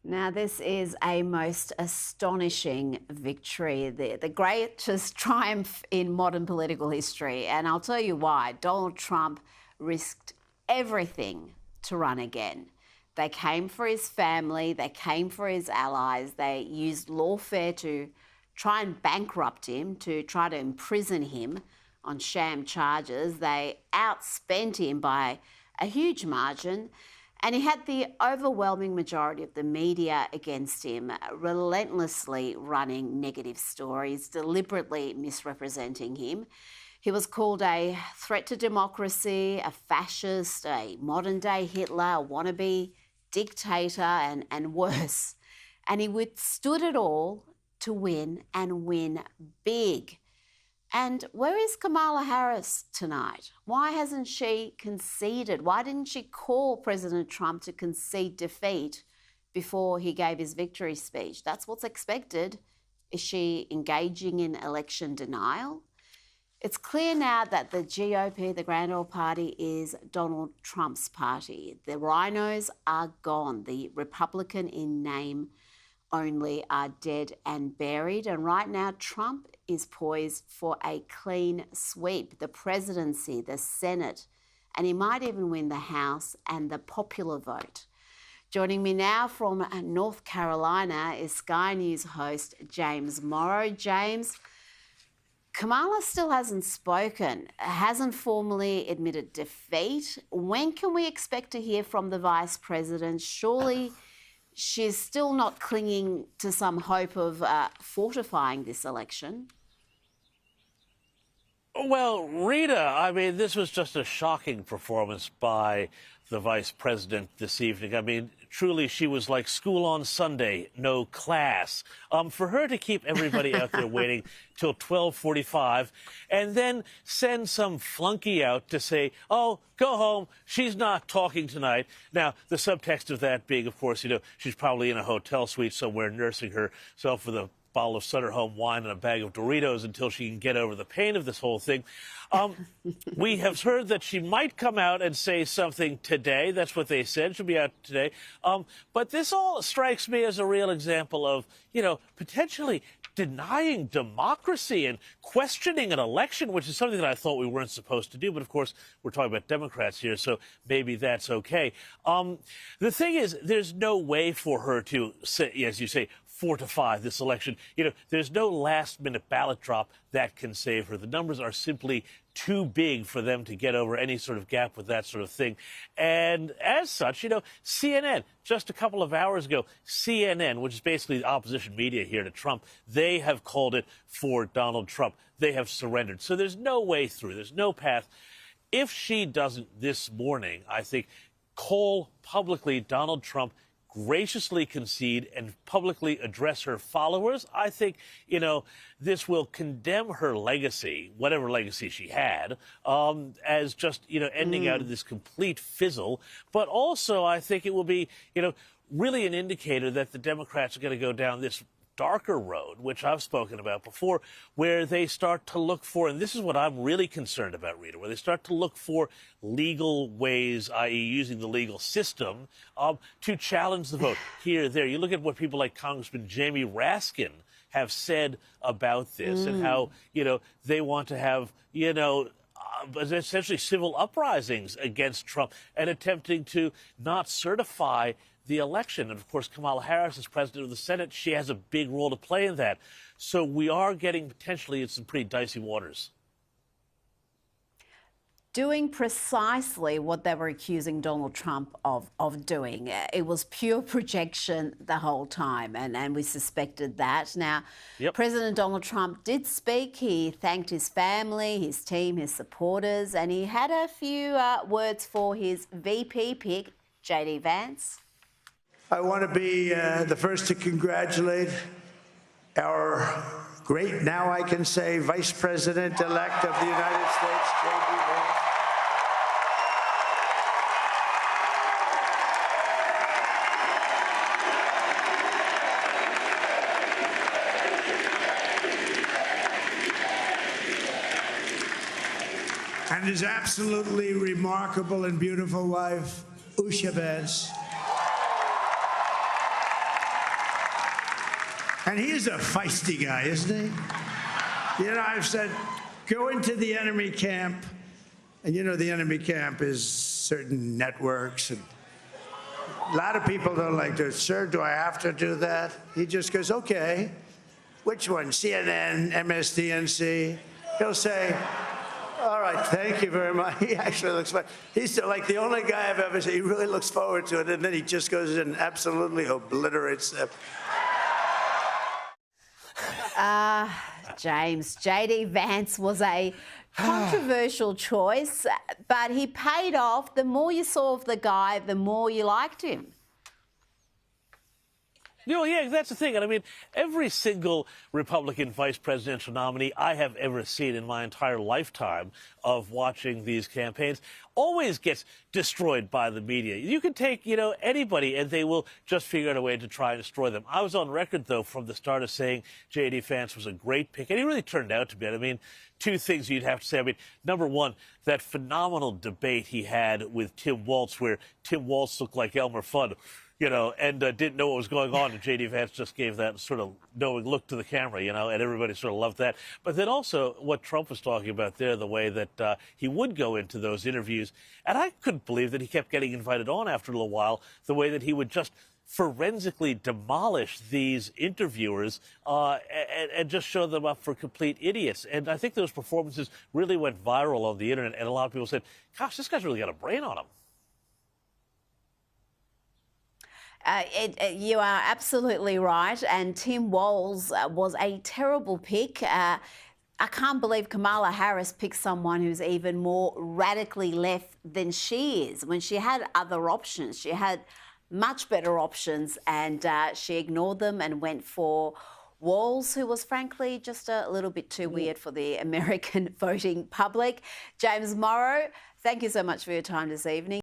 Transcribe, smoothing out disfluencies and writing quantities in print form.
Now, this is a most astonishing victory, the greatest triumph in modern political history. And I'll tell you why. Donald Trump risked everything to run again. They came for his family, they came for his allies, they used lawfare to try and bankrupt him, to try to imprison him on sham charges. They outspent him by a huge margin. And he had the overwhelming majority of the media against him, relentlessly running negative stories, deliberately misrepresenting him. He was called a threat to democracy, a fascist, a modern-day Hitler, a wannabe dictator, and worse. And he withstood it all to win, and win big. And where is Kamala Harris tonight? Why hasn't she conceded? Why didn't she call President Trump to concede defeat before he gave his victory speech? That's what's expected. Is she engaging in election denial? It's clear now that the GOP, the Grand Old Party, is Donald Trump's party. The rhinos are gone. The Republican in name only are dead and buried. And right now, Trump is poised for a clean sweep. The presidency, the Senate, and he might even win the House and the popular vote. Joining me now from North Carolina is Sky News host James Morrow. James, Kamala still hasn't spoken, hasn't formally admitted defeat. When can we expect to hear from the Vice President? Surely she's still not clinging to some hope of fortifying this election. Well, Rita, I mean, this was just a shocking performance by the vice president this evening. I mean, truly, she was like school on Sunday, no class. For her to keep everybody out there waiting till 12:45 and then send some flunky out to say, oh, go home, she's not talking tonight. Now, the subtext of that being, of course, she's probably in a hotel suite somewhere nursing herself with a bottle of Sutter Home wine and a bag of Doritos until she can get over the pain of this whole thing. We have heard that she might come out and say something today. That's what they said. She'll be out today. But this all strikes me as a real example of, potentially denying democracy and questioning an election, which is something that I thought we weren't supposed to do. But, of course, we're talking about Democrats here, so maybe that's okay. The thing is, there's no way for her to, say, as you say, fortify this election. There's no last-minute ballot drop that can save her. The numbers are simply too big for them to get over any sort of gap with that sort of thing. And as such, CNN, just a couple of hours ago, CNN, which is basically the opposition media here to Trump, they have called it for Donald Trump. They have surrendered. So there's no way through. There's no path. If she doesn't this morning, I think, call publicly Donald Trump, graciously concede and publicly address her followers, I think, this will condemn her legacy, whatever legacy she had, as just, ending out in this complete fizzle. But also, I think it will be, really an indicator that the Democrats are going to go down this darker road, which I've spoken about before, where they start to look for, and this is what I'm really concerned about, Rita, where they start to look for legal ways, i.e. using the legal system, to challenge the vote here, there. You look at what people like Congressman Jamie Raskin have said about this and how, they want to have, essentially civil uprisings against Trump and attempting to not certify the election. And, of course, Kamala Harris is president of the Senate. She has a big role to play in that. So we are getting potentially in some pretty dicey waters. Doing precisely what they were accusing Donald Trump of doing. It was pure projection the whole time, and we suspected that. Now, President Donald Trump did speak. He thanked his family, his team, his supporters, and he had a few words for his VP pick, J.D. Vance. I want to be the first to congratulate our great, now I can say, Vice President-elect of the United States, J.D. Vance. And his absolutely remarkable and beautiful wife, Usha Vance. And he is a feisty guy, isn't he? You know, I've said, go into the enemy camp. And you know, the enemy camp is certain networks. And a lot of people don't like to, sir, do I have to do that? He just goes, okay. Which one? CNN, MSDNC? He'll say, all right, thank you very much. He actually looks fine. He's like the only guy I've ever seen. He really looks forward to it. And then he just goes and absolutely obliterates them. James, J.D. Vance was a controversial choice, but he paid off. The more you saw of the guy, the more you liked him. You know, yeah, that's the thing. And I mean, every single Republican vice presidential nominee I have ever seen in my entire lifetime of watching these campaigns always gets destroyed by the media. You can take, you know, anybody and they will just figure out a way to try and destroy them. I was on record, though, from the start of saying J.D. Vance was a great pick, and he really turned out to be. I mean, two things you'd have to say. I mean, number one, that phenomenal debate he had with Tim Walz, where Tim Walz looked like Elmer Fudd, you know, and didn't know what was going on. And J.D. Vance just gave that sort of knowing look to the camera, you know, and everybody sort of loved that. But then also what Trump was talking about there, the way that he would go into those interviews. And I couldn't believe that he kept getting invited on after a little while, the way that he would just forensically demolish these interviewers and just show them up for complete idiots. And I think those performances really went viral on the internet. And a lot of people said, gosh, this guy's really got a brain on him. You are absolutely right, and Tim Walz was a terrible pick. I can't believe Kamala Harris picked someone who's even more radically left than she is, when she had other options. She had much better options, and she ignored them and went for Walz, who was frankly just a little bit too weird for the American voting public. James Morrow, thank you so much for your time this evening.